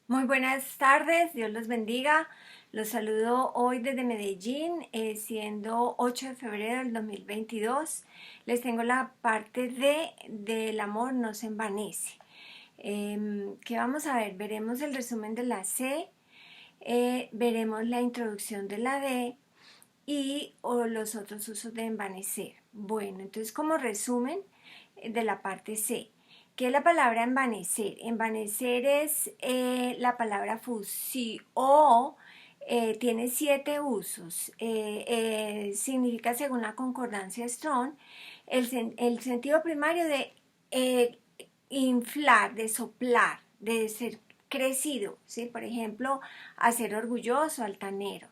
Muy buenas tardes, Dios los bendiga. Los saludo hoy desde Medellín, siendo 8 de febrero del 2022. Les tengo la parte del amor no se envanece. ¿Qué vamos a ver? Veremos el resumen de la C, veremos la introducción de la D y los otros usos de envanecer. Bueno, entonces como resumen de la parte C. ¿Qué es la palabra envanecer? Envanecer es la palabra fusión, tiene 7 usos. Significa, según la concordancia Strong, el sentido primario de eh, inflar, de soplar, de ser crecido, ¿sí? Por ejemplo, hacer orgulloso, altanero.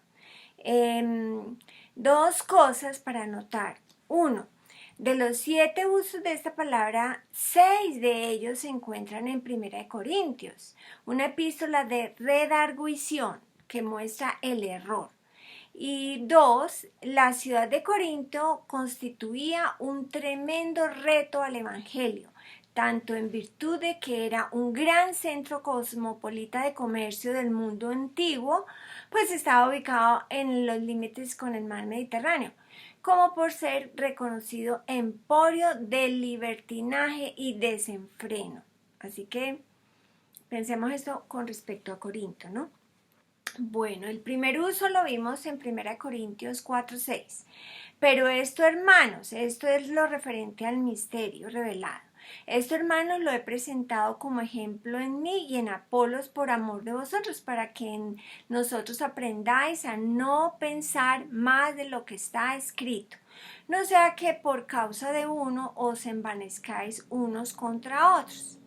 Dos cosas para anotar. Uno, de los 7 usos de esta palabra, 6 de ellos se encuentran en Primera de Corintios, una epístola de redarguición que muestra el error. Y 2, la ciudad de Corinto constituía un tremendo reto al Evangelio, tanto en virtud de que era un gran centro cosmopolita de comercio del mundo antiguo, pues estaba ubicado en los límites con el mar Mediterráneo, como por ser reconocido emporio del libertinaje y desenfreno. Así que pensemos esto con respecto a Corinto, ¿no? Bueno, el primer uso lo vimos en 1 Corintios 4:6. Pero esto, hermanos, esto es lo referente al misterio revelado. Esto, hermanos, lo he presentado como ejemplo en mí y en Apolos por amor de vosotros, para que en nosotros aprendáis a no pensar más de lo que está escrito. No sea que por causa de uno os envanezcáis unos contra otros.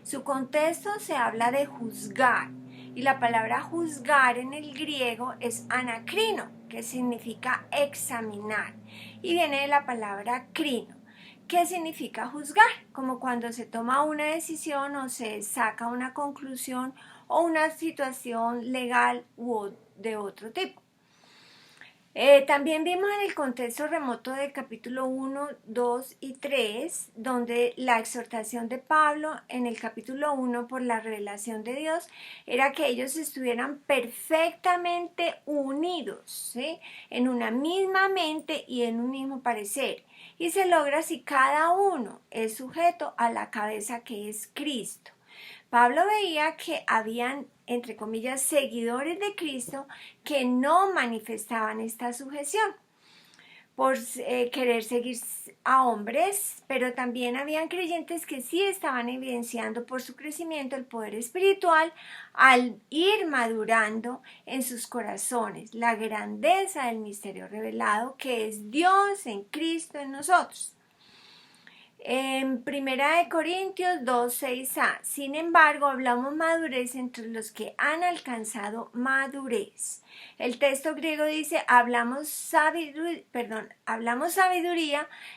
Su contexto se habla de juzgar, y la palabra juzgar en el griego es anacrino, que significa examinar, y viene de la palabra crino, que significa juzgar, como cuando se toma una decisión o se saca una conclusión o una situación legal u de otro tipo. También vimos en el contexto remoto del capítulo 1, 2 y 3, donde la exhortación de Pablo en el capítulo 1 por la revelación de Dios era que ellos estuvieran perfectamente unidos, ¿sí? En una misma mente y en un mismo parecer. Y se logra si cada uno es sujeto a la cabeza que es Cristo. Pablo veía que habían, entre comillas, seguidores de Cristo que no manifestaban esta sujeción por querer seguir a hombres, pero también habían creyentes que sí estaban evidenciando por su crecimiento el poder espiritual al ir madurando en sus corazones la grandeza del misterio revelado que es Dios en Cristo en nosotros. En 1 Corintios 2, 6a, sin embargo, hablamos madurez entre los que han alcanzado madurez. El texto griego dice, hablamos sabiduría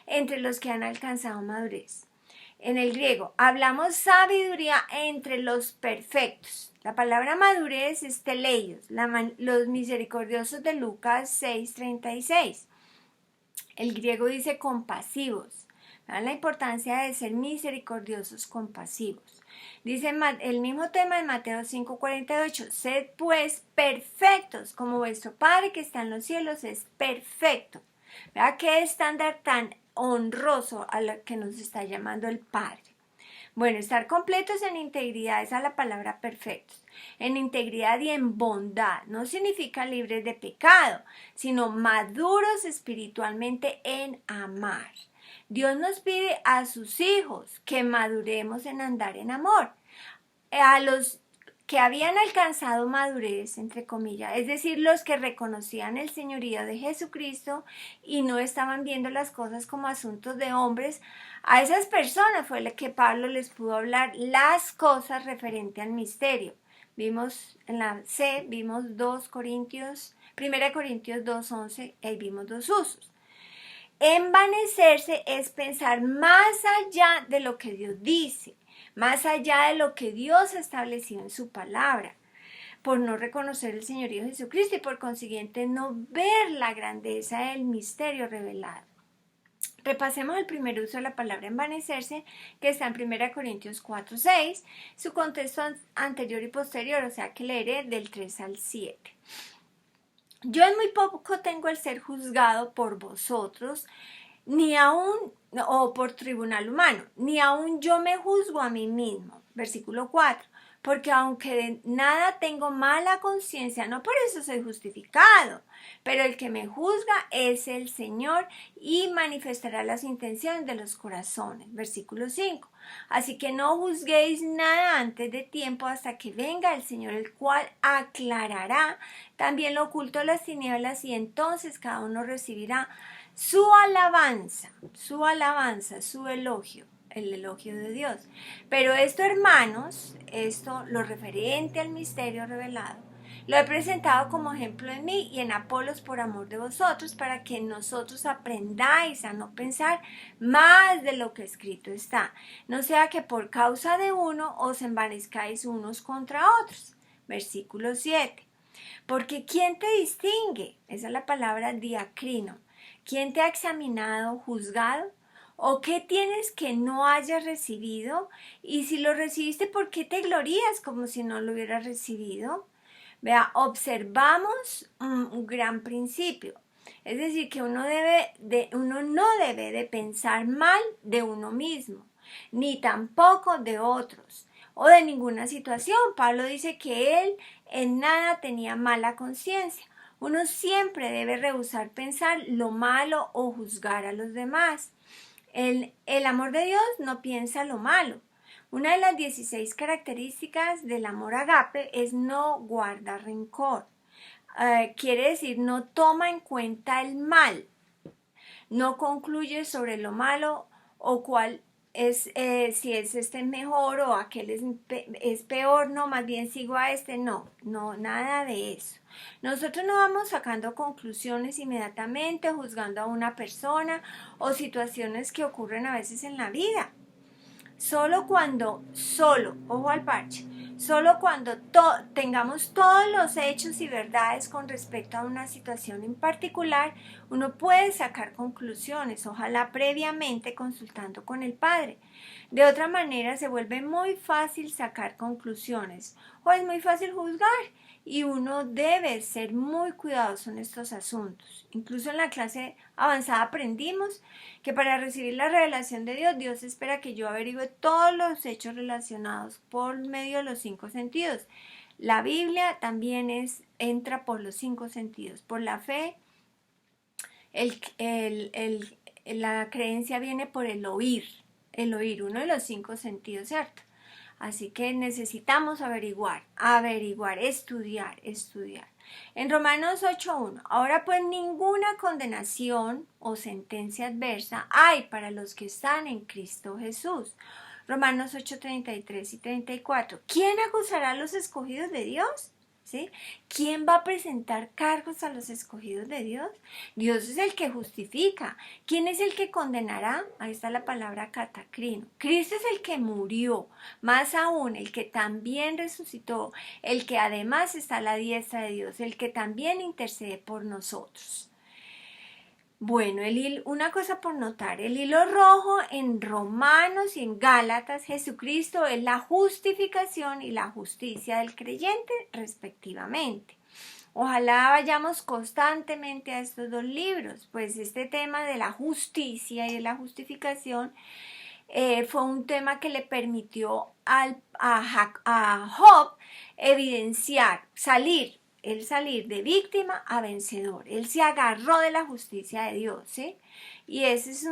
entre los que han alcanzado madurez. En el griego, hablamos sabiduría entre los perfectos. La palabra madurez es teleios, los misericordiosos de Lucas 6:36. El griego dice compasivos. ¿Vean la importancia de ser misericordiosos, compasivos? Dice el mismo tema en Mateo 5:48. Sed pues perfectos, como vuestro Padre que está en los cielos es perfecto. ¿Verdad qué estándar tan honroso a lo que nos está llamando el Padre? Bueno, estar completos en integridad, esa es la palabra perfectos. En integridad y en bondad no significa libres de pecado, sino maduros espiritualmente en amar. Dios nos pide a sus hijos que maduremos en andar en amor. A los que habían alcanzado madurez, entre comillas, es decir, los que reconocían el señorío de Jesucristo y no estaban viendo las cosas como asuntos de hombres, a esas personas fue lo que Pablo les pudo hablar las cosas referente al misterio. Vimos en la C, vimos 1 Corintios 2:11, ahí vimos dos usos. Envanecerse es pensar más allá de lo que Dios dice, más allá de lo que Dios ha establecido en su palabra, por no reconocer el señorío de Jesucristo y por consiguiente no ver la grandeza del misterio revelado. Repasemos el primer uso de la palabra envanecerse, que está en 1 Corintios 4:6, su contexto anterior y posterior, o sea que leeré del 3 al 7. Yo en muy poco tengo el ser juzgado por vosotros, ni aún, o por tribunal humano, ni aún yo me juzgo a mí mismo. Versículo 4. Porque aunque de nada tengo mala conciencia, no por eso soy justificado, pero el que me juzga es el Señor y manifestará las intenciones de los corazones. Versículo 5. Así que no juzguéis nada antes de tiempo hasta que venga el Señor, el cual aclarará también lo oculto de las tinieblas, y entonces cada uno recibirá su alabanza, su elogio, el elogio de Dios. Pero esto, hermanos, esto, lo referente al misterio revelado, lo he presentado como ejemplo en mí y en Apolos por amor de vosotros, para que nosotros aprendáis a no pensar más de lo que escrito está, no sea que por causa de uno os envanezcáis unos contra otros. Versículo 7. Porque ¿quién te distingue? Esa es la palabra diacrino. ¿Quién te ha examinado, juzgado? ¿O qué tienes que no hayas recibido? Y si lo recibiste, ¿por qué te glorías como si no lo hubieras recibido? Vea, observamos un gran principio. Es decir, que uno no debe de pensar mal de uno mismo, ni tampoco de otros, o de ninguna situación. Pablo dice que él en nada tenía mala conciencia. Uno siempre debe rehusar pensar lo malo o juzgar a los demás. El amor de Dios no piensa lo malo. Una de las 16 características del amor agape es no guardar rencor. Quiere decir, no toma en cuenta el mal, no concluye sobre lo malo o cuál es, si es este mejor o aquel es peor, no, más bien sigo a este, no, nada de eso. Nosotros no vamos sacando conclusiones inmediatamente, juzgando a una persona o situaciones que ocurren a veces en la vida. Ojo al parche, solo cuando tengamos todos los hechos y verdades con respecto a una situación en particular, uno puede sacar conclusiones, ojalá previamente consultando con el Padre. De otra manera se vuelve muy fácil sacar conclusiones o es muy fácil juzgar, y uno debe ser muy cuidadoso en estos asuntos. Incluso en la clase avanzada aprendimos que para recibir la revelación de Dios, Dios espera que yo averigüe todos los hechos relacionados por medio de los 5 sentidos. La Biblia también entra por los 5 sentidos. Por la fe, la creencia viene por el oír, uno de los 5 sentidos, ¿cierto? Así que necesitamos averiguar, estudiar. En Romanos 8:1, ahora pues ninguna condenación o sentencia adversa hay para los que están en Cristo Jesús. Romanos 8:33 y 34. ¿Quién acusará a los escogidos de Dios? ¿Sí? ¿Quién va a presentar cargos a los escogidos de Dios? Dios es el que justifica. ¿Quién es el que condenará? Ahí está la palabra catacrino. Cristo es el que murió, más aún el que también resucitó, el que además está a la diestra de Dios, el que también intercede por nosotros. Bueno, una cosa por notar, el hilo rojo en Romanos y en Gálatas, Jesucristo es la justificación y la justicia del creyente, respectivamente. Ojalá vayamos constantemente a estos dos libros, pues este tema de la justicia y de la justificación fue un tema que le permitió a Job evidenciar, salir de víctima a vencedor. Él se agarró de la justicia de Dios, ¿sí? Y ese es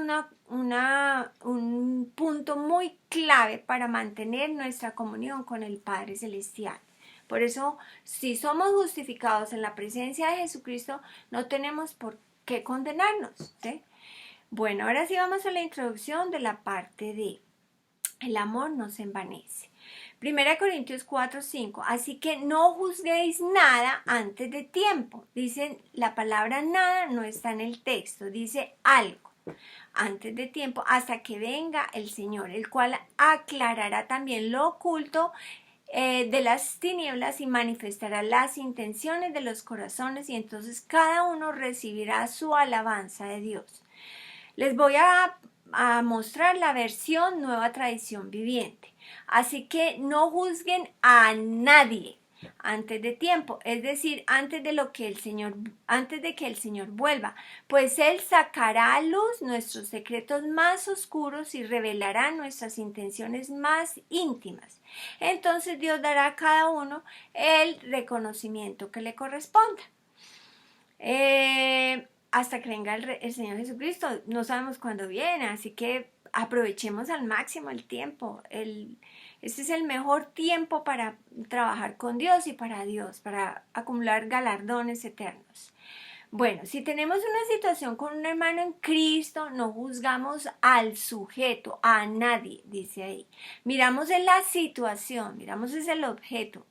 un punto muy clave para mantener nuestra comunión con el Padre Celestial. Por eso, si somos justificados en la presencia de Jesucristo, no tenemos por qué condenarnos, ¿sí? Bueno, ahora sí vamos a la introducción de la parte de el amor no se envanece. 1 Corintios 4:5. Así que no juzguéis nada antes de tiempo. Dicen, la palabra nada no está en el texto, dice algo antes de tiempo, hasta que venga el Señor, el cual aclarará también lo oculto de las tinieblas y manifestará las intenciones de los corazones, y entonces cada uno recibirá su alabanza de Dios. Les voy a mostrar la versión Nueva Tradición Viviente. Así que no juzguen a nadie antes de tiempo, es decir, antes de que el Señor vuelva, pues Él sacará a luz nuestros secretos más oscuros y revelará nuestras intenciones más íntimas. Entonces Dios dará a cada uno el reconocimiento que le corresponda. Hasta que venga el Señor Jesucristo, no sabemos cuándo viene, así que aprovechemos al máximo el tiempo. Este es el mejor tiempo para trabajar con Dios y para Dios, para acumular galardones eternos. Bueno, si tenemos una situación con un hermano en Cristo, no juzgamos al sujeto, a nadie, dice ahí. Miramos en la situación, miramos es el objeto.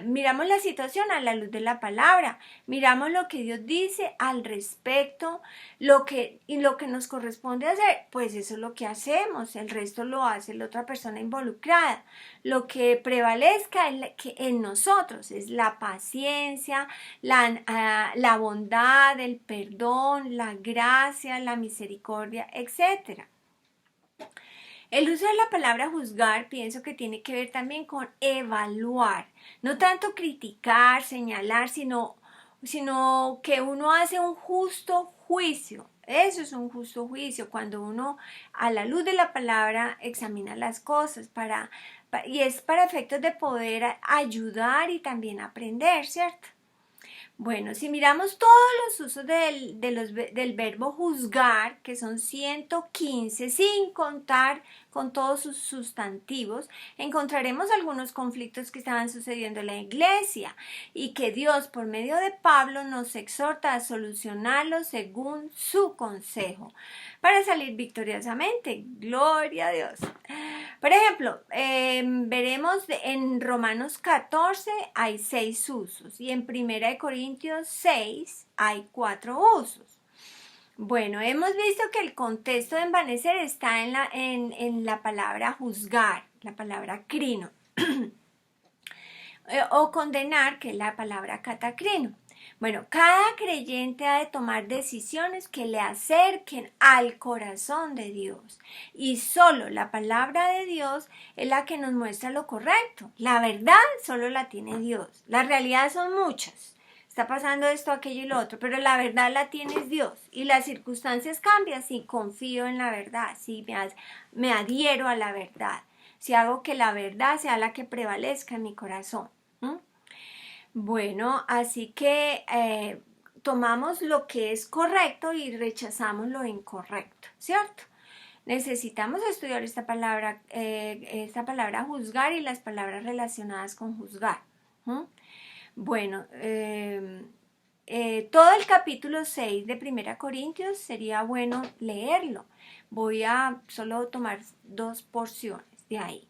Miramos la situación a la luz de la palabra, miramos lo que Dios dice al respecto, lo que nos corresponde hacer, pues eso es lo que hacemos, el resto lo hace la otra persona involucrada. Lo que prevalezca en nosotros es la paciencia, la bondad, el perdón, la gracia, la misericordia, etc. El uso de la palabra juzgar pienso que tiene que ver también con evaluar, no tanto criticar, señalar, sino que uno hace un justo juicio. Eso es un justo juicio, cuando uno a la luz de la palabra examina las cosas y es para efectos de poder ayudar y también aprender, ¿cierto? Bueno, si miramos todos los usos del verbo juzgar, que son 115, sin contar con todos sus sustantivos, encontraremos algunos conflictos que estaban sucediendo en la iglesia y que Dios, por medio de Pablo, nos exhorta a solucionarlos según su consejo para salir victoriosamente. Gloria a Dios. Por ejemplo, veremos en Romanos 14 hay 6 usos y en 1 Corintios 6 hay 4 usos. Bueno, hemos visto que el contexto de envanecer está en la palabra juzgar, la palabra crino, o condenar, que es la palabra catacrino. Bueno, cada creyente ha de tomar decisiones que le acerquen al corazón de Dios. Y solo la palabra de Dios es la que nos muestra lo correcto. La verdad solo la tiene Dios. Las realidades son muchas. Está pasando esto, aquello y lo otro, pero la verdad la tiene Dios. Y las circunstancias cambian si confío en la verdad, si me adhiero a la verdad, si hago que la verdad sea la que prevalezca en mi corazón. Bueno, así que tomamos lo que es correcto y rechazamos lo incorrecto, ¿cierto? Necesitamos estudiar esta palabra juzgar y las palabras relacionadas con juzgar. Bueno, todo el capítulo 6 de 1 Corintios sería bueno leerlo. Voy a solo tomar 2 porciones de ahí.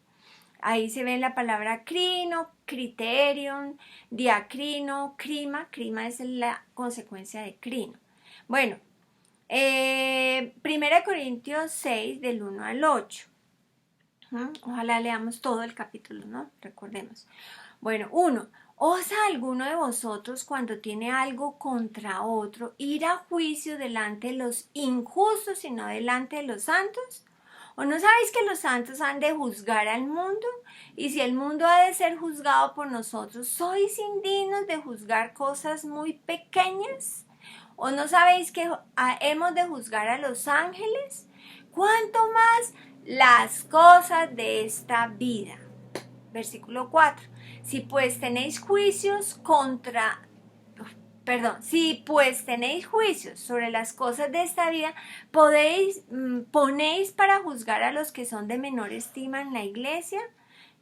Ahí se ve la palabra crino, criterion, diacrino, crima. Crima es la consecuencia de crino. Bueno, 1 Corintios 6 del 1 al 8. Ojalá leamos todo el capítulo, ¿no? Recordemos. Bueno, 1. ¿Osa alguno de vosotros cuando tiene algo contra otro ir a juicio delante de los injustos y no delante de los santos? ¿O no sabéis que los santos han de juzgar al mundo? Y si el mundo ha de ser juzgado por nosotros, ¿sois indignos de juzgar cosas muy pequeñas? ¿O no sabéis que hemos de juzgar a los ángeles? ¿Cuánto más las cosas de esta vida? Versículo 4. Si pues tenéis juicios sobre las cosas de esta vida, ponéis para juzgar a los que son de menor estima en la iglesia.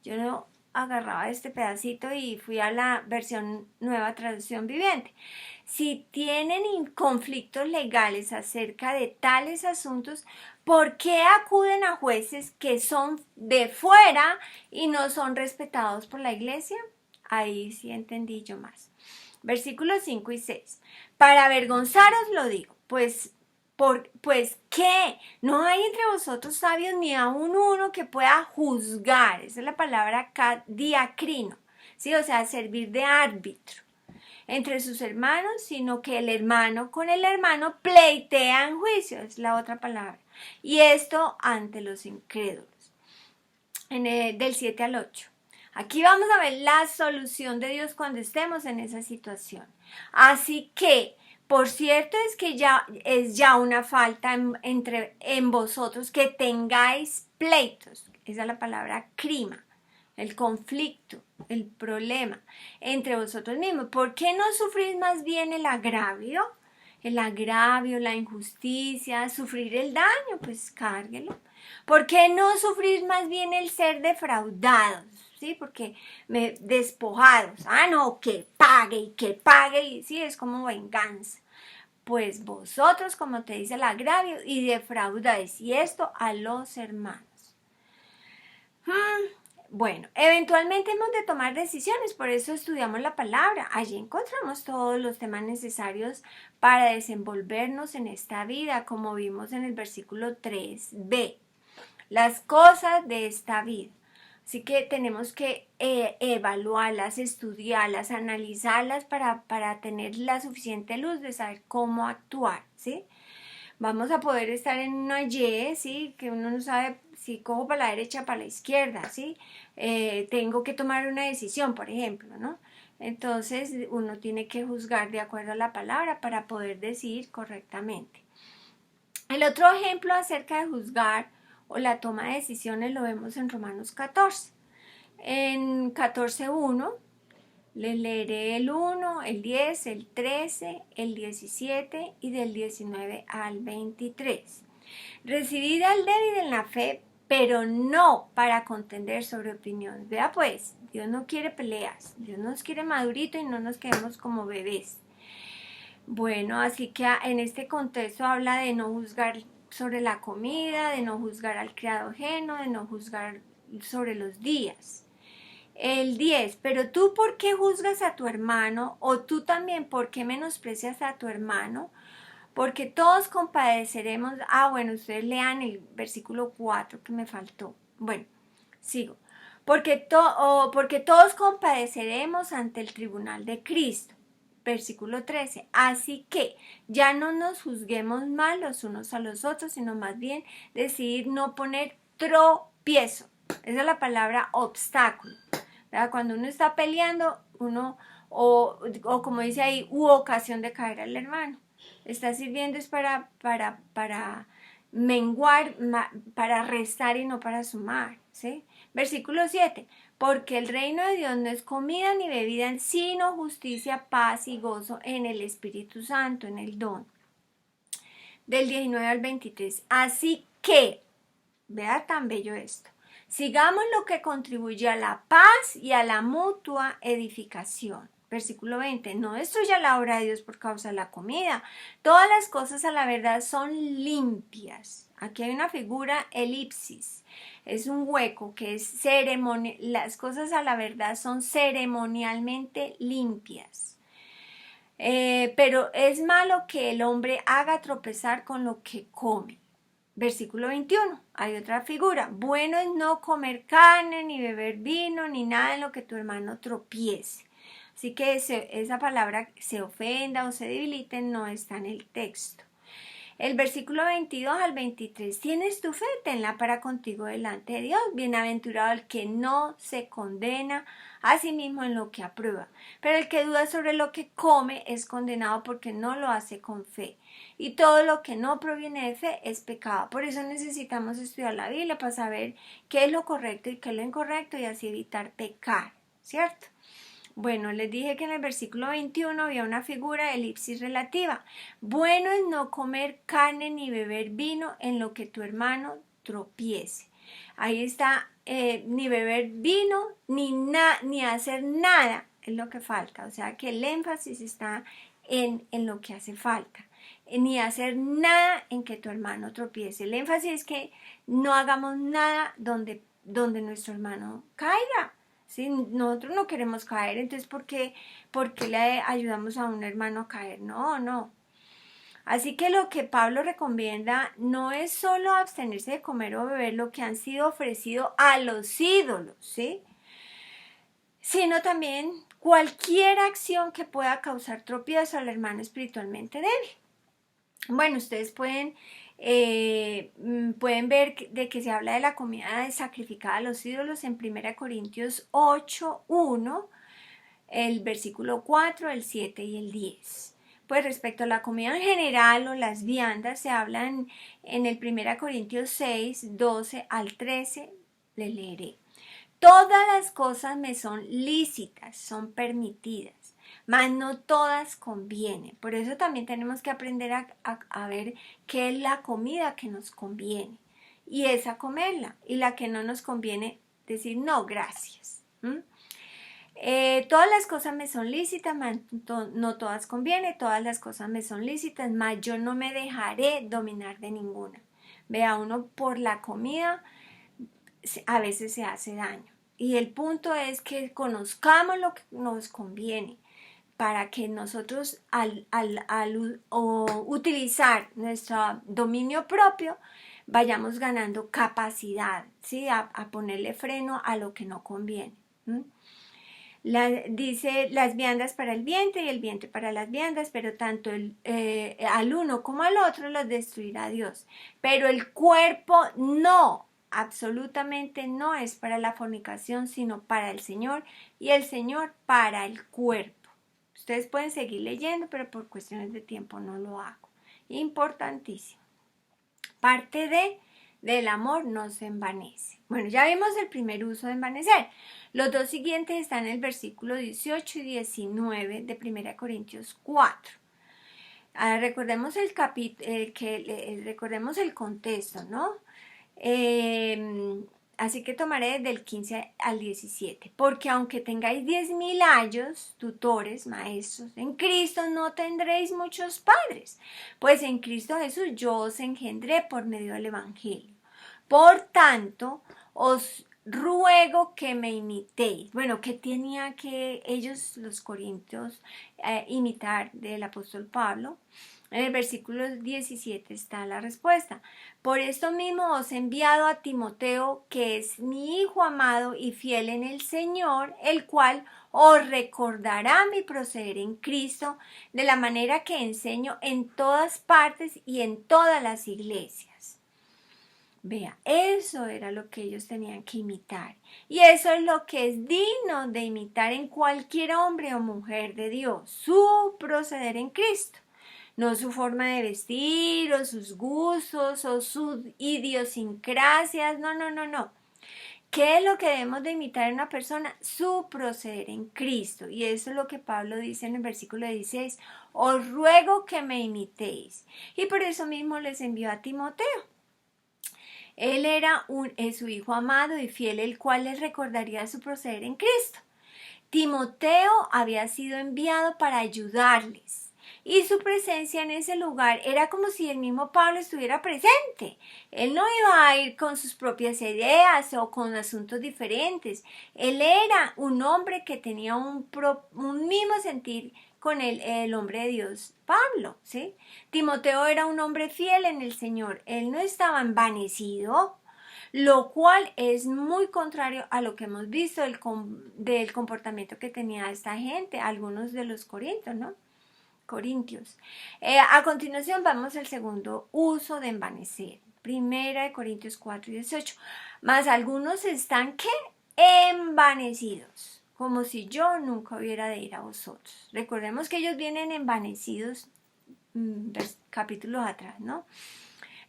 Yo no agarraba este pedacito y fui a la versión Nueva Traducción Viviente. Si tienen conflictos legales acerca de tales asuntos, ¿por qué acuden a jueces que son de fuera y no son respetados por la iglesia? Ahí sí entendí yo más. Versículos 5 y 6. Para avergonzaros lo digo, pues ¿qué? No hay entre vosotros sabios ni aun uno que pueda juzgar. Esa es la palabra diacrino, ¿sí? O sea, servir de árbitro. entre sus hermanos, sino que el hermano con el hermano pleitean juicio, es la otra palabra. Y esto ante los incrédulos. Del 7 al 8. Aquí vamos a ver la solución de Dios cuando estemos en esa situación. Así que, por cierto, es que es una falta en vosotros que tengáis pleitos. Esa es la palabra crima, el conflicto, el problema entre vosotros mismos. ¿Por qué no sufrís más bien el agravio? El agravio, la injusticia, sufrir el daño, pues cárguelo. ¿Por qué no sufrir más bien el ser defraudados? ¿Sí? Porque despojados. Ah, no, que pague, y sí, es como venganza. Pues vosotros, como te dice el agravio, y defraudáis, y esto a los hermanos. Bueno, eventualmente hemos de tomar decisiones, por eso estudiamos la palabra. Allí encontramos todos los temas necesarios para desenvolvernos en esta vida, como vimos en el versículo 3b. Las cosas de esta vida. Así que tenemos que evaluarlas, estudiarlas, analizarlas para tener la suficiente luz de saber cómo actuar, ¿sí? Vamos a poder estar en una Y, ¿sí? Que uno no sabe si cojo para la derecha o para la izquierda, ¿sí? Tengo que tomar una decisión, por ejemplo, ¿no? Entonces uno tiene que juzgar de acuerdo a la palabra para poder decidir correctamente. El otro ejemplo acerca de juzgar o la toma de decisiones lo vemos en Romanos 14. En 14.1 les leeré el 1, el 10, el 13, el 17 y del 19 al 23. Recibid al débil en la fe, pero no para contender sobre opiniones. Vea pues, Dios no quiere peleas, Dios nos quiere madurito y no nos quedemos como bebés. Bueno, así que en este contexto habla de no juzgar sobre la comida, de no juzgar al criado ajeno, de no juzgar sobre los días. El 10, pero tú ¿por qué juzgas a tu hermano? O tú también ¿por qué menosprecias a tu hermano? Porque todos compadeceremos. Bueno, ustedes lean el versículo 4 que me faltó. Bueno, sigo. Porque todos compadeceremos ante el tribunal de Cristo. Versículo 13. Así que ya no nos juzguemos mal los unos a los otros, sino más bien decidir no poner tropiezo. Esa es la palabra obstáculo. ¿Verdad? Cuando uno está peleando, o como dice ahí, ocasión de caer al hermano. Está sirviendo es para menguar, para restar y no para sumar, ¿sí? Versículo 7. Porque el reino de Dios no es comida ni bebida, sino justicia, paz y gozo en el Espíritu Santo, en el don. Del 19 al 23. Así que, vea tan bello esto. Sigamos lo que contribuye a la paz y a la mutua edificación. Versículo 20. No destruya la obra de Dios por causa de la comida. Todas las cosas a la verdad son limpias. Aquí hay una figura elipsis. Es un hueco que es ceremonial. Las cosas a la verdad son ceremonialmente limpias. Pero es malo que el hombre haga tropezar con lo que come. Versículo 21, hay otra figura. Bueno es no comer carne, ni beber vino, ni nada en lo que tu hermano tropiece. Así que esa palabra se ofenda o se debilite no está en el texto. El versículo 22 al 23. Tienes tu fe, tenla para contigo delante de Dios. Bienaventurado el que no se condena a sí mismo en lo que aprueba. Pero el que duda sobre lo que come es condenado porque no lo hace con fe. Y todo lo que no proviene de fe es pecado. Por eso necesitamos estudiar la Biblia para saber qué es lo correcto y qué es lo incorrecto y así evitar pecar, ¿cierto? Bueno, les dije que en el versículo 21 había una figura elipsis relativa. Bueno es no comer carne ni beber vino en lo que tu hermano tropiece. Ahí está, ni beber vino ni hacer nada es lo que falta. O sea que el énfasis está en lo que hace falta. Ni hacer nada en que tu hermano tropiece. El énfasis es que no hagamos nada donde nuestro hermano caiga. ¿Sí? Nosotros no queremos caer, entonces ¿por qué le ayudamos a un hermano a caer? No. Así que lo que Pablo recomienda no es solo abstenerse de comer o beber lo que han sido ofrecido a los ídolos, ¿sí? Sino también cualquier acción que pueda causar tropiezo al hermano espiritualmente débil. Bueno, ustedes pueden ver de que se habla de la comida sacrificada a los ídolos en 1 Corintios 8:1, el versículo 4, el 7 y el 10. Pues respecto a la comida en general o las viandas, se hablan en el 1 Corintios 6, 12 al 13, le leeré. Todas las cosas me son lícitas, son permitidas, mas no todas convienen. Por eso también tenemos que aprender a ver qué es la comida que nos conviene. Y esa comerla. Y la que no nos conviene, decir no, gracias. Todas las cosas me son lícitas, mas no todas convienen. Todas las cosas me son lícitas, mas yo no me dejaré dominar de ninguna. Vea, uno por la comida a veces se hace daño. Y el punto es que conozcamos lo que nos conviene para que nosotros al utilizar nuestro dominio propio vayamos ganando capacidad, ¿sí? a ponerle freno a lo que no conviene. Dice las viandas para el vientre y el vientre para las viandas, pero tanto al uno como al otro los destruirá Dios. Pero el cuerpo no, absolutamente no es para la fornicación, sino para el Señor, y el Señor para el cuerpo. Ustedes pueden seguir leyendo, pero por cuestiones de tiempo no lo hago. Importantísimo. Parte del amor no se envanece. Bueno, ya vimos el primer uso de envanecer. Los dos siguientes están en el versículo 18 y 19 de 1 Corintios 4. Recordemos recordemos el contexto, ¿no? Así que tomaré del 15 al 17. Porque aunque tengáis 10,000 ayos, tutores, maestros, en Cristo no tendréis muchos padres, pues en Cristo Jesús yo os engendré por medio del Evangelio. Por tanto, os ruego que me imitéis. Bueno, ¿qué tenía que ellos, los corintios, imitar del apóstol Pablo? En el versículo 17 está la respuesta. Por esto mismo os he enviado a Timoteo, que es mi hijo amado y fiel en el Señor, el cual os recordará mi proceder en Cristo, de la manera que enseño en todas partes y en todas las iglesias. Vea, eso era lo que ellos tenían que imitar. Y eso es lo que es digno de imitar en cualquier hombre o mujer de Dios, su proceder en Cristo. No su forma de vestir o sus gustos o sus idiosincrasias, no. ¿Qué es lo que debemos de imitar en una persona? Su proceder en Cristo. Y eso es lo que Pablo dice en el versículo 16. Os ruego que me imitéis. Y por eso mismo les envió a Timoteo. Él era su hijo amado y fiel, el cual les recordaría su proceder en Cristo. Timoteo había sido enviado para ayudarles. Y su presencia en ese lugar era como si el mismo Pablo estuviera presente. Él no iba a ir con sus propias ideas o con asuntos diferentes. Él era un hombre que tenía un mismo sentir con el hombre de Dios, Pablo, ¿sí? Timoteo era un hombre fiel en el Señor. Él no estaba envanecido, lo cual es muy contrario a lo que hemos visto del comportamiento que tenía esta gente, algunos de los corintios, ¿no? A continuación vamos al segundo uso de envanecer. 1 Corintios 4 y 18. Mas algunos están ¿qué? Envanecidos, como si yo nunca hubiera de ir a vosotros. Recordemos que ellos vienen envanecidos capítulos atrás, ¿no?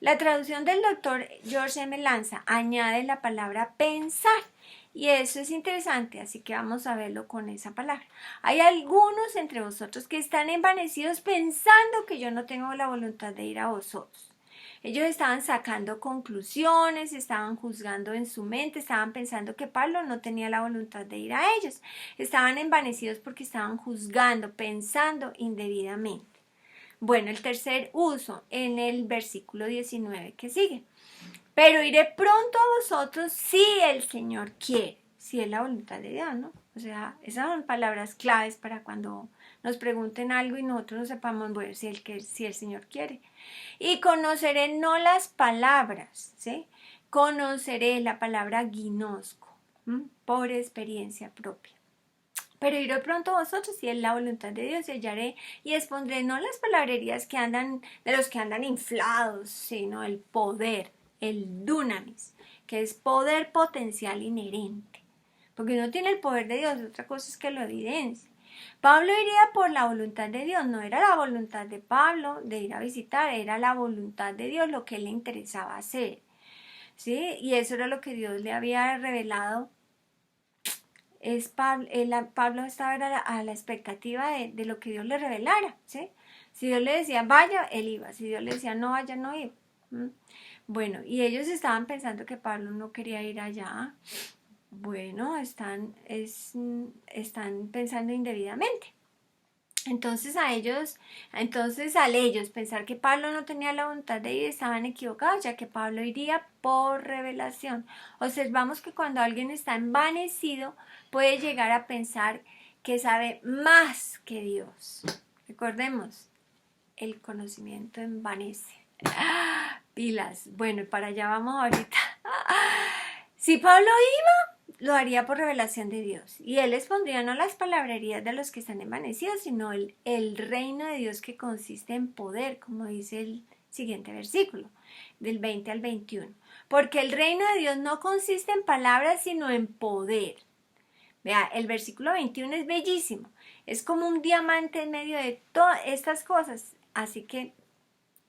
La traducción del doctor George M. Lanza añade la palabra pensar. Y eso es interesante, así que vamos a verlo con esa palabra. Hay algunos entre vosotros que están envanecidos pensando que yo no tengo la voluntad de ir a vosotros. Ellos estaban sacando conclusiones, estaban juzgando en su mente, estaban pensando que Pablo no tenía la voluntad de ir a ellos. Estaban envanecidos porque estaban juzgando, pensando indebidamente. Bueno, el tercer uso en el versículo 19 que sigue. Pero iré pronto a vosotros si el Señor quiere, si es la voluntad de Dios, ¿no? O sea, esas son palabras claves para cuando nos pregunten algo y nosotros no sepamos, bueno, si el Señor quiere. Y conoceré no las palabras, ¿sí? Conoceré la palabra ginosco, por experiencia propia. Pero iré pronto a vosotros, si es la voluntad de Dios, y hallaré y expondré no las palabrerías que andan, de los que andan inflados, sino el poder, el dunamis, que es poder potencial inherente. Porque uno tiene el poder de Dios, otra cosa es que lo evidencie. Pablo iría por la voluntad de Dios, no era la voluntad de Pablo de ir a visitar, era la voluntad de Dios lo que le interesaba hacer. ¿Sí? Y eso era lo que Dios le había revelado. Pablo estaba a la expectativa de lo que Dios le revelara, ¿sí? Si Dios le decía vaya, él iba. Si Dios le decía no vaya, no iba. Bueno, y ellos estaban pensando que Pablo no quería ir allá. Bueno, están pensando indebidamente. Entonces al ellos pensar que Pablo no tenía la voluntad de ir, estaban equivocados, ya que Pablo iría por revelación. Observamos que cuando alguien está envanecido, puede llegar a pensar que sabe más que Dios. Recordemos, el conocimiento envanece. Pilas. Bueno, para allá vamos ahorita. Si Pablo iba, lo haría por revelación de Dios. Y él expondría no las palabrerías de los que están envanecidos, sino el reino de Dios que consiste en poder, como dice el siguiente versículo, del 20 al 21. Porque el reino de Dios no consiste en palabras, sino en poder. Vea, el versículo 21 es bellísimo. Es como un diamante en medio de todas estas cosas. Así que,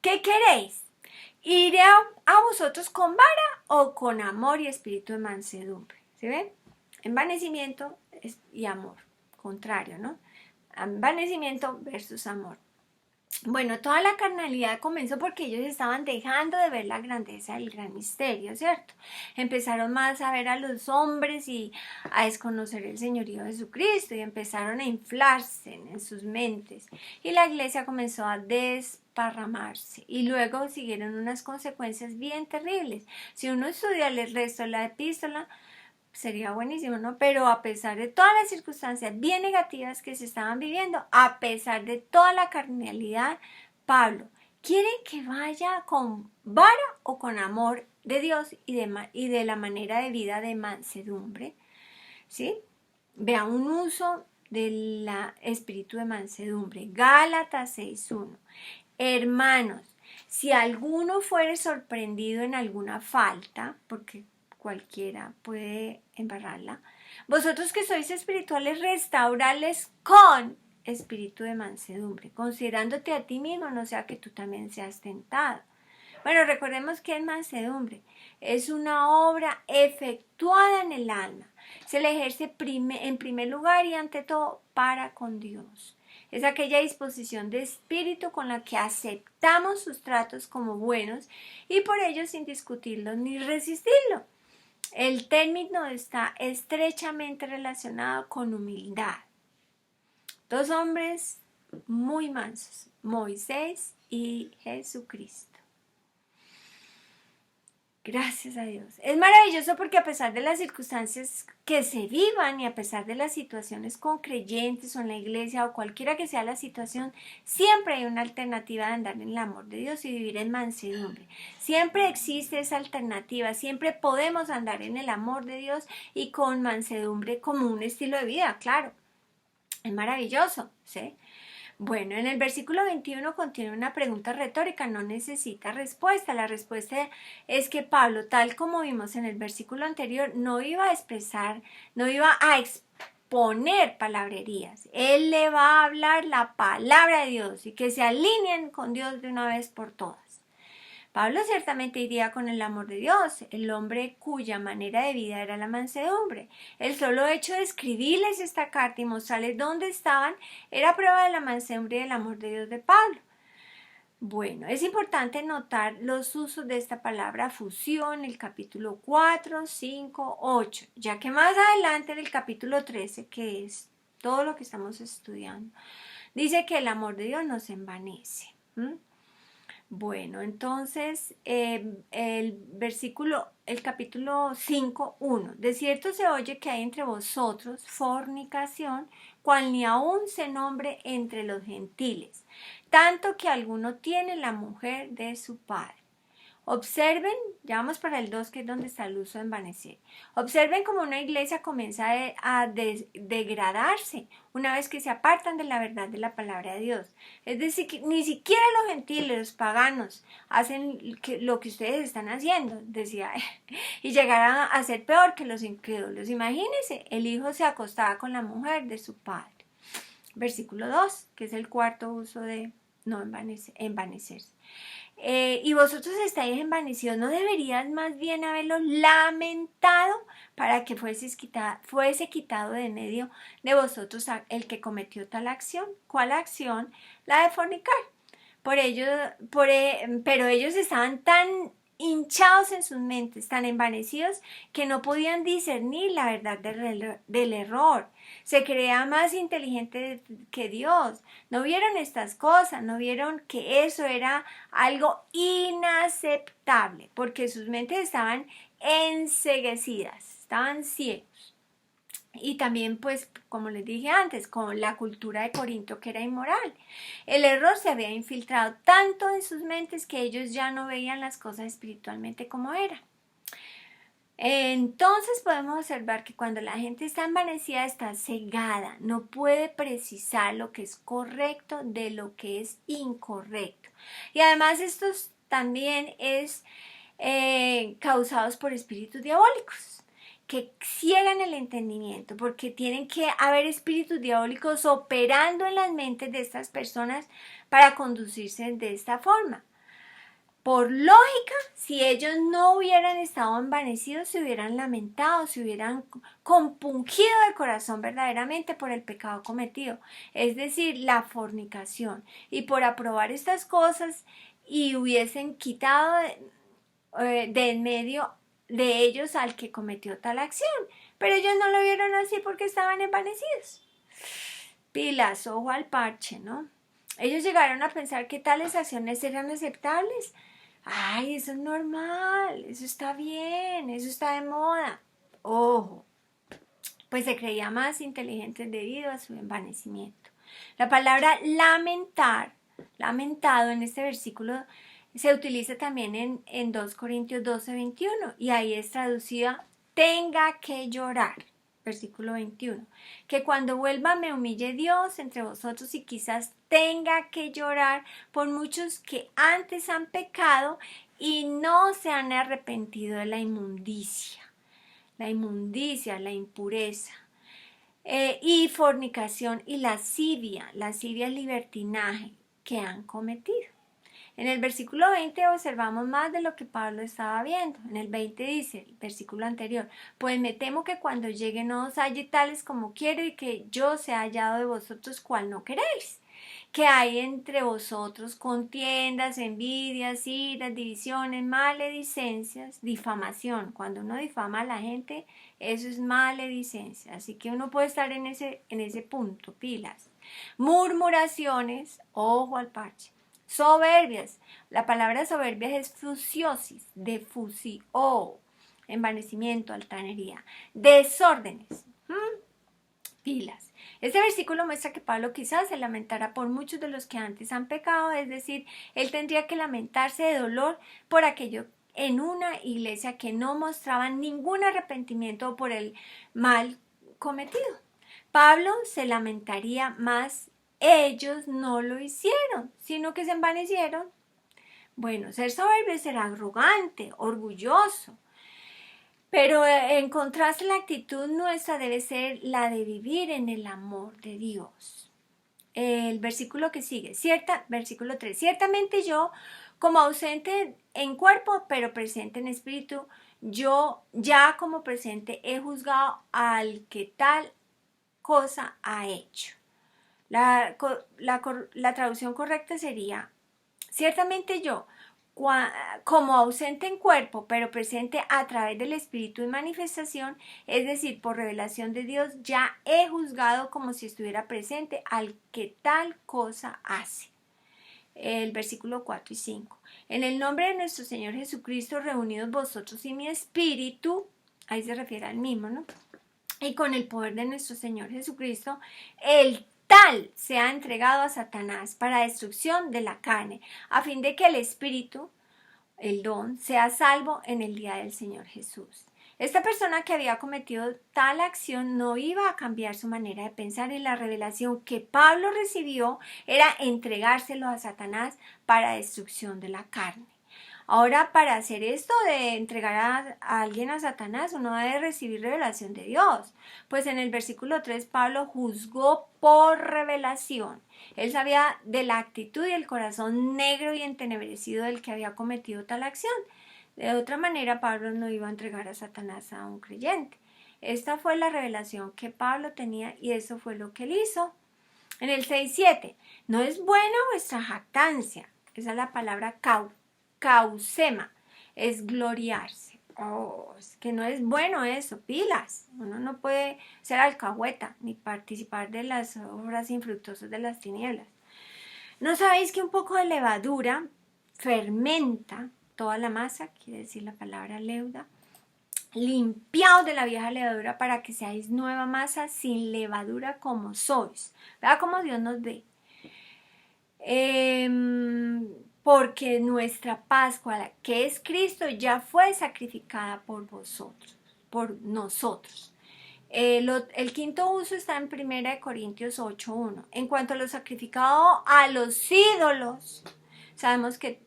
¿qué queréis? ¿Iré a vosotros con vara o con amor y espíritu de mansedumbre? ¿Sí ven? Envanecimiento y amor. Contrario, ¿no? Envanecimiento versus amor. Bueno, toda la carnalidad comenzó porque ellos estaban dejando de ver la grandeza del gran misterio, ¿cierto? Empezaron más a ver a los hombres y a desconocer el señorío de Jesucristo y empezaron a inflarse en sus mentes. Y la iglesia comenzó a desparramarse y luego siguieron unas consecuencias bien terribles. Si uno estudia el resto de la epístola, sería buenísimo, ¿no? Pero a pesar de todas las circunstancias bien negativas que se estaban viviendo, a pesar de toda la carnalidad, Pablo, ¿quieren que vaya con vara o con amor de Dios y de la manera de vida de mansedumbre? ¿Sí? Vea un uso del espíritu de mansedumbre. Gálatas 6:1. Hermanos, si alguno fuere sorprendido en alguna falta, porque cualquiera puede embarrarla, vosotros que sois espirituales, restaurarles con espíritu de mansedumbre, considerándote a ti mismo, no sea que tú también seas tentado. Bueno, recordemos que es mansedumbre. Es una obra efectuada en el alma. Se le ejerce en primer lugar y ante todo para con Dios. Es aquella disposición de espíritu con la que aceptamos sus tratos como buenos y por ello sin discutirlos ni resistirlo. El término está estrechamente relacionado con humildad. Dos hombres muy mansos, Moisés y Jesucristo. Gracias a Dios. Es maravilloso porque a pesar de las circunstancias que se vivan y a pesar de las situaciones con creyentes o en la iglesia o cualquiera que sea la situación, siempre hay una alternativa de andar en el amor de Dios y vivir en mansedumbre. Siempre existe esa alternativa, siempre podemos andar en el amor de Dios y con mansedumbre como un estilo de vida, claro. Es maravilloso, ¿sí? Bueno, en el versículo 21 contiene una pregunta retórica, no necesita respuesta. La respuesta es que Pablo, tal como vimos en el versículo anterior, no iba a exponer palabrerías. Él le va a hablar la palabra de Dios y que se alineen con Dios de una vez por todas. Pablo ciertamente iría con el amor de Dios, el hombre cuya manera de vida era la mansedumbre. El solo hecho de escribirles esta carta y mostrarles dónde estaban era prueba de la mansedumbre y del amor de Dios de Pablo. Bueno, es importante notar los usos de esta palabra fusión en el capítulo 4, 5, 8, ya que más adelante en el capítulo 13, que es todo lo que estamos estudiando, dice que el amor de Dios nos envanece. Bueno, entonces el capítulo 5:1. De cierto se oye que hay entre vosotros fornicación, cual ni aún se nombre entre los gentiles, tanto que alguno tiene la mujer de su padre. Observen, ya vamos para el 2, que es donde está el uso de envanecer. Observen cómo una iglesia comienza a degradarse una vez que se apartan de la verdad de la palabra de Dios. Es decir, que ni siquiera los gentiles, los paganos, hacen lo que ustedes están haciendo, decía, y llegarán a ser peor que los incrédulos. Imagínense, el hijo se acostaba con la mujer de su padre. Versículo 2, que es el cuarto uso de no envanecerse. Y vosotros estáis envanecidos, ¿no deberías más bien haberlo lamentado para que fuese quitado de medio de vosotros el que cometió tal acción? ¿Cuál acción? La de fornicar. Pero ellos estaban tan hinchados en sus mentes, tan envanecidos, que no podían discernir la verdad del error. Se creía más inteligente que Dios. No vieron estas cosas, no vieron que eso era algo inaceptable, porque sus mentes estaban enceguecidas, estaban ciegos. Y también, pues, como les dije antes, con la cultura de Corinto, que era inmoral. El error se había infiltrado tanto en sus mentes que ellos ya no veían las cosas espiritualmente como eran. Entonces podemos observar que cuando la gente está envanecida, está cegada, no puede precisar lo que es correcto de lo que es incorrecto. Y además estos también es causados por espíritus diabólicos que ciegan el entendimiento, porque tienen que haber espíritus diabólicos operando en las mentes de estas personas para conducirse de esta forma. Por lógica, si ellos no hubieran estado envanecidos, se hubieran lamentado, se hubieran compungido de corazón verdaderamente por el pecado cometido, es decir, la fornicación, y por aprobar estas cosas y hubiesen quitado de en medio de ellos al que cometió tal acción, pero ellos no lo vieron así porque estaban envanecidos. Pilas, ojo al parche, ¿no? Ellos llegaron a pensar que tales acciones eran aceptables. Ay, eso es normal, eso está bien, eso está de moda. Ojo, pues se creía más inteligente debido a su envanecimiento. La palabra lamentar, lamentado en este versículo, se utiliza también en 2 Corintios 12:21 y ahí es traducida tenga que llorar. Versículo 21, que cuando vuelva me humille Dios entre vosotros y quizás tenga que llorar por muchos que antes han pecado y no se han arrepentido de la inmundicia, la impureza, y fornicación y lascivia es libertinaje que han cometido. En el versículo 20 observamos más de lo que Pablo estaba viendo. En el 20 dice, el versículo anterior, pues me temo que cuando llegue no os halle tales como quiero y que yo sea hallado de vosotros cual no queréis. Que hay entre vosotros contiendas, envidias, iras, divisiones, maledicencias, difamación. Cuando uno difama a la gente, eso es maledicencia. Así que uno puede estar en ese punto, pilas. Murmuraciones, ojo al parche. Soberbias. La palabra soberbias es fusiosis, de fusio, envanecimiento, altanería. Desórdenes. Pilas. Este versículo muestra que Pablo quizás se lamentara por muchos de los que antes han pecado, es decir, él tendría que lamentarse de dolor por aquello en una iglesia que no mostraba ningún arrepentimiento por el mal cometido. Pablo se lamentaría más, ellos no lo hicieron, sino que se envanecieron. Bueno, ser soberbio es ser arrogante, orgulloso. Pero en contraste, la actitud nuestra debe ser la de vivir en el amor de Dios. El versículo que sigue, versículo 3. Ciertamente yo, como ausente en cuerpo, pero presente en espíritu, yo ya como presente he juzgado al que tal cosa ha hecho. La traducción correcta sería, ciertamente yo, como ausente en cuerpo, pero presente a través del Espíritu en manifestación, es decir, por revelación de Dios, ya he juzgado como si estuviera presente al que tal cosa hace. El versículo 4 y 5. En el nombre de nuestro Señor Jesucristo, reunidos vosotros y mi espíritu, ahí se refiere al mismo, ¿no? Y con el poder de nuestro Señor Jesucristo, el tal se ha entregado a Satanás para destrucción de la carne, a fin de que el espíritu el don, sea salvo en el día del Señor Jesús. Esta persona que había cometido tal acción no iba a cambiar su manera de pensar, y la revelación que Pablo recibió era entregárselo a Satanás para destrucción de la carne. Ahora, para hacer esto de entregar a alguien a Satanás, uno debe recibir revelación de Dios. Pues en el versículo 3, Pablo juzgó por revelación. Él sabía de la actitud y el corazón negro y entenebrecido del que había cometido tal acción. De otra manera, Pablo no iba a entregar a Satanás a un creyente. Esta fue la revelación que Pablo tenía, y eso fue lo que él hizo. En el 6:7, no es buena vuestra jactancia. Esa es la palabra causema, es gloriarse. Es que no es bueno eso, pilas. Uno no puede ser alcahueta ni participar de las obras infructuosas de las tinieblas. ¿No sabéis que un poco de levadura fermenta toda la masa? Quiere decir la palabra leuda. Limpiaos de la vieja levadura para que seáis nueva masa sin levadura como sois. Vea cómo Dios nos ve. Porque nuestra Pascua, que es Cristo, ya fue sacrificada por vosotros, por nosotros. El quinto uso está en 1 Corintios 8:1. En cuanto a lo sacrificado a los ídolos, sabemos que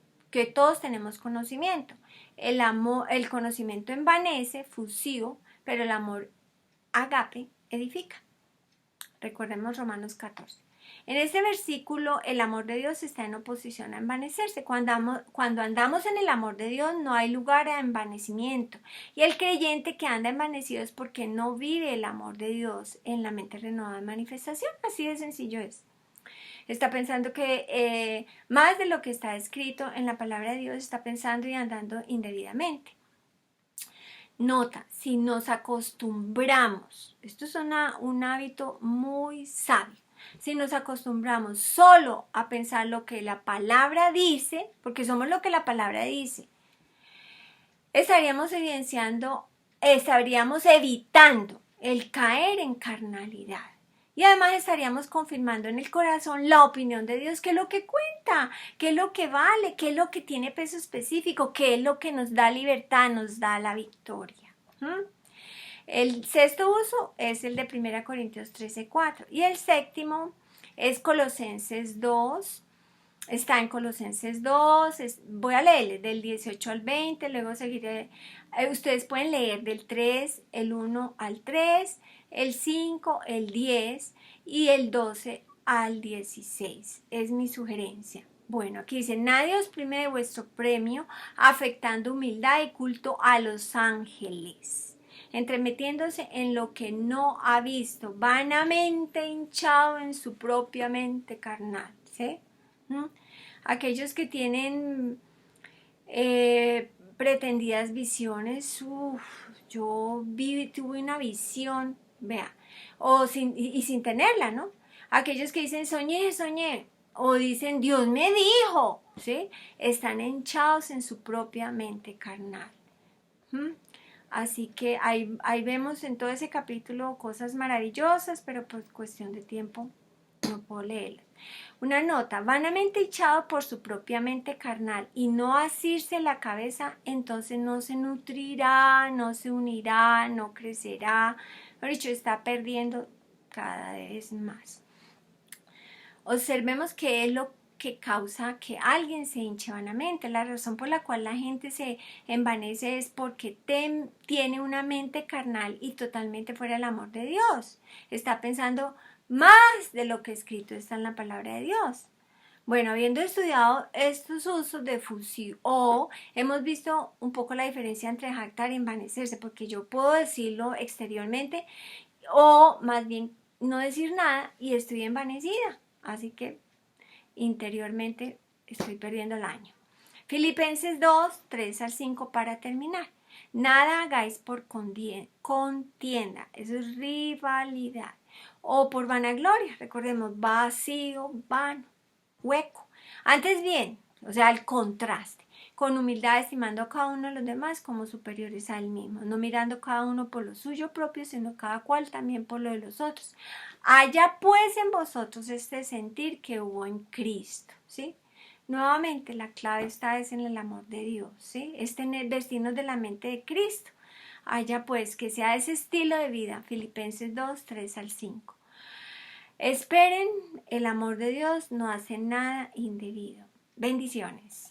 todos tenemos conocimiento. El conocimiento envanece, fusivo, pero el amor agape edifica. Recordemos Romanos 14. En este versículo, el amor de Dios está en oposición a envanecerse. Cuando andamos en el amor de Dios, no hay lugar a envanecimiento. Y el creyente que anda envanecido es porque no vive el amor de Dios en la mente renovada en manifestación. Así de sencillo es. Está pensando que más de lo que está escrito en la palabra de Dios, está pensando y andando indebidamente. Nota, si nos acostumbramos, esto es un hábito muy sabio, si nos acostumbramos solo a pensar lo que la palabra dice, porque somos lo que la palabra dice, estaríamos evitando el caer en carnalidad. Y además estaríamos confirmando en el corazón la opinión de Dios, que es lo que cuenta, que es lo que vale, que es lo que tiene peso específico, que es lo que nos da libertad, nos da la victoria. El sexto uso es el de 1 Corintios 13:4. Y el séptimo es Colosenses 2. Está en Colosenses 2, voy a leerles del 18 al 20, luego seguiré. Ustedes pueden leer del 3, el 1 al 3, el 5, el 10 y el 12 al 16. Es mi sugerencia. Bueno, aquí dice, nadie os prime de vuestro premio, afectando humildad y culto a los ángeles, entremetiéndose en lo que no ha visto, vanamente hinchado en su propia mente carnal. ¿Sí? Aquellos que tienen pretendidas visiones, yo tuve una visión, vea, y sin tenerla, ¿no? Aquellos que dicen soñé, o dicen Dios me dijo, ¿sí? Están hinchados en su propia mente carnal. Así que ahí vemos en todo ese capítulo cosas maravillosas, pero por cuestión de tiempo no puedo leerlas. Una nota, vanamente echado por su propia mente carnal y no asirse la cabeza, entonces no se nutrirá, no se unirá, no crecerá. Por dicho, está perdiendo cada vez más. Observemos qué es lo que causa que alguien se hinche vanamente. La razón por la cual la gente se envanece es porque tiene una mente carnal y totalmente fuera del amor de Dios. Está pensando más de lo que escrito está en la palabra de Dios. Bueno, habiendo estudiado estos usos de fusión, hemos visto un poco la diferencia entre jactar y envanecerse, porque yo puedo decirlo exteriormente o más bien no decir nada y estoy envanecida. Así que interiormente estoy perdiendo el año. Filipenses 2, 3 al 5 para terminar. Nada hagáis por contienda, eso es rivalidad, o por vanagloria, recordemos, vacío, vano, hueco. Antes bien, o sea, el contraste, con humildad estimando a cada uno de los demás como superiores a él mismo, no mirando cada uno por lo suyo propio, sino cada cual también por lo de los otros. Haya pues en vosotros este sentir que hubo en Cristo, ¿sí? Nuevamente, la clave está es en el amor de Dios, ¿sí? Es vestirnos de la mente de Cristo. Haya pues que sea ese estilo de vida. Filipenses 2, 3 al 5. Esperen, el amor de Dios no hace nada indebido. Bendiciones.